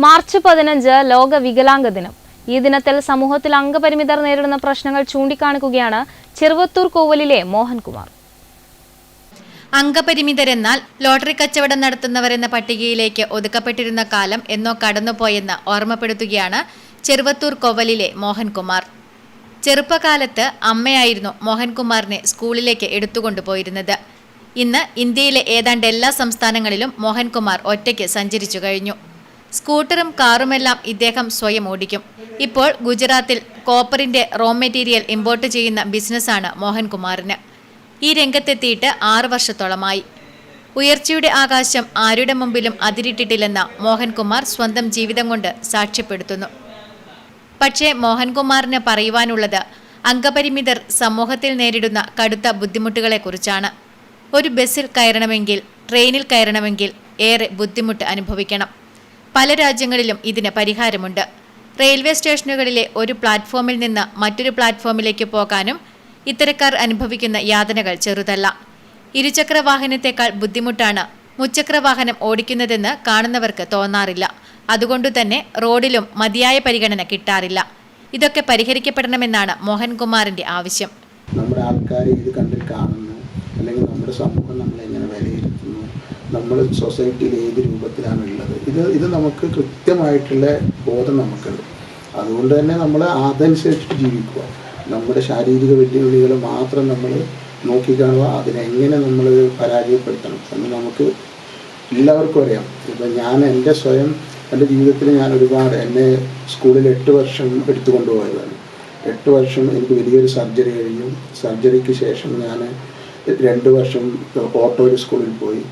March 15 ലോക വികലാംഗ ദിനം. ഈ ദിനത്തിൽ സമൂഹത്തിൽ അംഗപരിമിതർ നേരിടുന്ന പ്രശ്നങ്ങൾ ചൂണ്ടിക്കാണിക്കുകയാണ് ചെറുവത്തൂർ കോവലിലെ മോഹൻകുമാർ. അംഗപരിമിതരെന്നാൽ ലോട്ടറി കച്ചവടം നടത്തുന്നവരെന്ന പട്ടികയിലേക്ക് ഒതുക്കപ്പെട്ടിരുന്ന കാലം എന്നോ കടന്നുപോയെന്ന് ഓർമ്മപ്പെടുത്തുകയാണ് ചെറുവത്തൂർ കോവലിലെ മോഹൻകുമാർ. ചെറുപ്പകാലത്ത് അമ്മയായിരുന്നു മോഹൻകുമാറിനെ സ്കൂളിലേക്ക് എടുത്തുകൊണ്ടുപോയിരുന്നത്. ഇന്ന് ഇന്ത്യയിലെ ഏതാണ്ട് എല്ലാ സംസ്ഥാനങ്ങളിലും മോഹൻകുമാർ ഒറ്റയ്ക്ക് സഞ്ചരിച്ചു കഴിഞ്ഞു. സ്കൂട്ടറും കാറുമെല്ലാം ഇദ്ദേഹം സ്വയം ഓടിക്കും. ഇപ്പോൾ ഗുജറാത്തിൽ കോപ്പറിന്റെ റോ മെറ്റീരിയൽ ഇമ്പോർട്ട് ചെയ്യുന്ന ബിസിനസ്സാണ് മോഹൻകുമാറിന്. ഈ രംഗത്തെത്തിയിട്ട് 6 വർഷത്തോളമായി. ഉയർച്ചയുടെ ആകാശം ആരുടെ മുമ്പിലും അതിരിട്ടിട്ടില്ലെന്ന മോഹൻകുമാർ സ്വന്തം ജീവിതം കൊണ്ട് സാക്ഷ്യപ്പെടുത്തുന്നു. പക്ഷേ മോഹൻകുമാറിന് പറയുവാനുള്ളത് അംഗപരിമിതർ സമൂഹത്തിൽ നേരിടുന്ന കടുത്ത ബുദ്ധിമുട്ടുകളെക്കുറിച്ചാണ്. ഒരു ബസ്സിൽ കയറണമെങ്കിൽ, ട്രെയിനിൽ കയറണമെങ്കിൽ ഏറെ ബുദ്ധിമുട്ട് അനുഭവിക്കണം. പല രാജ്യങ്ങളിലും ഇതിന് പരിഹാരമുണ്ട്. റെയിൽവേ സ്റ്റേഷനുകളിലെ ഒരു പ്ലാറ്റ്ഫോമിൽ നിന്ന് മറ്റൊരു പ്ലാറ്റ്ഫോമിലേക്ക് പോകാനും ഇത്തരക്കാർ അനുഭവിക്കുന്ന യാതനകൾ ചെറുതല്ല. ഇരുചക്ര വാഹനത്തെക്കാൾ ബുദ്ധിമുട്ടാണ് മുച്ചക്ര വാഹനം ഓടിക്കുന്നതെന്ന് കാണുന്നവർക്ക് തോന്നാറില്ല. അതുകൊണ്ടുതന്നെ റോഡിലും മതിയായ പരിഗണന കിട്ടാറില്ല. ഇതൊക്കെ പരിഹരിക്കപ്പെടണമെന്നാണ് മോഹൻകുമാറിന്റെ ആവശ്യം. നമ്മുടെ ആൾക്കാർ ഇത് കണ്ടിൽ കാണുന്നു, അല്ലെങ്കിൽ നമ്മുടെ സമൂഹം നമ്മളെ എങ്ങനെ വിലയിരുത്തുന്നു, നമ്മൾ സൊസൈറ്റിയിൽ ഏത് രൂപത്തിലാണുള്ളത്, ഇത് നമുക്ക് കൃത്യമായിട്ടുള്ള ബോധം നമുക്കുണ്ട്. അതുകൊണ്ട് തന്നെ നമ്മൾ അതനുസരിച്ച് ജീവിക്കുക. നമ്മുടെ ശാരീരിക വെല്ലുവിളികൾ മാത്രം നമ്മൾ നോക്കിക്കാണുക, അതിനെങ്ങനെ നമ്മൾ പരാജയപ്പെടുത്തണം എന്ന് നമുക്ക് എല്ലാവർക്കും അറിയാം. ഇപ്പം ഞാൻ എൻ്റെ ജീവിതത്തിൽ ഞാൻ ഒരുപാട് എന്നെ സ്കൂളിൽ 8 വർഷം എടുത്തുകൊണ്ടുപോയതാണ്. 8 വർഷം എനിക്ക് വലിയൊരു സർജറി കഴിഞ്ഞു. സർജറിക്ക് ശേഷം ഞാൻ 2 വർഷം ഓട്ടോയിൽ സ്കൂളിൽ പോയി.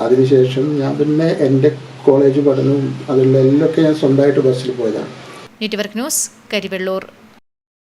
അതിനുശേഷം ഞാൻ പിന്നെ എൻ്റെ കോളേജ് പഠനവും അതിലുള്ള എല്ലാം ഞാൻ സ്വന്തമായിട്ട് ബസ്സിൽ പോയതാണ്. Network news, Karivellur.